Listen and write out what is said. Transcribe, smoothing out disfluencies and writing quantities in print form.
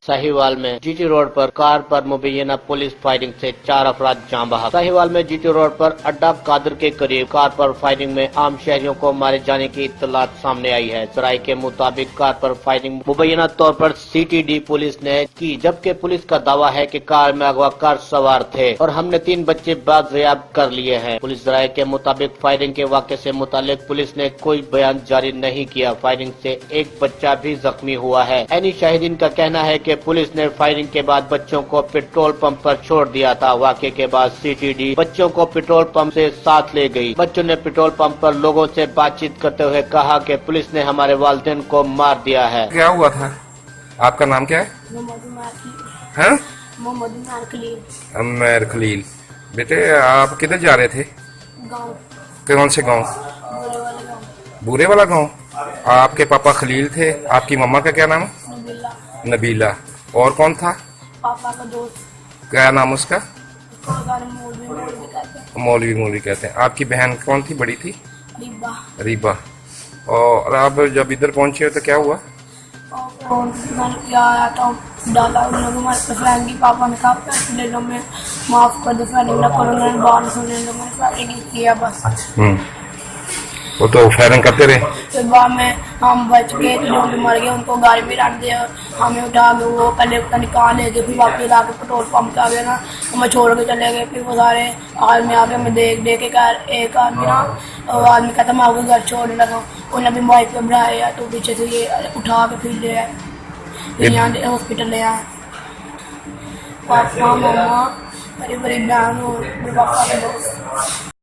साहिवाल में GT road पर car पर मुबैना पुलिस फायरिंग से 4 अफराद जान बहक। साहिवाल में जीटी रोड पर अड्डा कादर के करीब कार पर फायरिंग में आम शहरियों को मारे जाने की इत्तलात सामने आई है। जराये के मुताबिक कार पर फायरिंग मुबैना तौर पर सीटीडी पुलिस ने की, जबकि पुलिस का दावा है कि कार में अगवाकार सवार थे और हमने 3 बच्चे बाजियाब कर लिए हैं। पुलिस जराये के मुताबिक फायरिंग के वाक़े से मुतालिक पुलिस ने कोई बयान जारी नहीं किया। फायरिंग से एक बच्चा भी जख्मी हुआ है। ऐनी शाहिदीन का कहना है कि पुलिस ने फायरिंग के बाद बच्चों को पेट्रोल पंप पर छोड़ दिया था। वाक़े के बाद सीटीडी बच्चों को पेट्रोल पंप से साथ ले गई। बच्चों ने पेट्रोल पंप पर लोगों से बातचीत करते हुए कहा कि पुलिस ने हमारे वालिदैन को मार दिया है। क्या हुआ था? आपका नाम क्या है? उमर खलील। बेटे आप किधर जा रहे थे? गाँव। कौन से गाँव? बूरे वाला गाँव। आपके पापा खलील थे, आपकी मम्मा का क्या नाम? नबीला। और कौन था? पापा का दोस्त। क्या नाम उसका? मौलवी कहते हैं। आपकी बहन कौन थी, बड़ी थी? रीबा। और आप जब इधर पहुंचे तो क्या हुआ? डाला उन्होंने पापा ने कहा पैसे ले लो, मैं माफ कर दो, फायरिंग न करो। उन्होंने बाहर सुनने लो, मैंने फायरिंग किया बस। वो तो फायरिंग करते रहे। फिर बाद में हम बच गए, जो भी मर गए उनको गाड़ी में रख दिया, हमें उठा के वो पहले पता नहीं कहाँ ले गए, फिर वापस ला के पेट्रोल पंप आ गए ना, हमें छोड़ के चले गए। फिर वो सारे आदमी आके हमें देख के एक आदमी ना आदमी कहता मैं आपके घर छोड़ने लगा, उन्हें भी बाइक पे बढ़ाया तो पीछे से ये उठा के फिर ले आए, फिर यहाँ हॉस्पिटल ले आए। पापा मम्मा मेरी बड़ी बहन और मेरे पापा के दोस्त।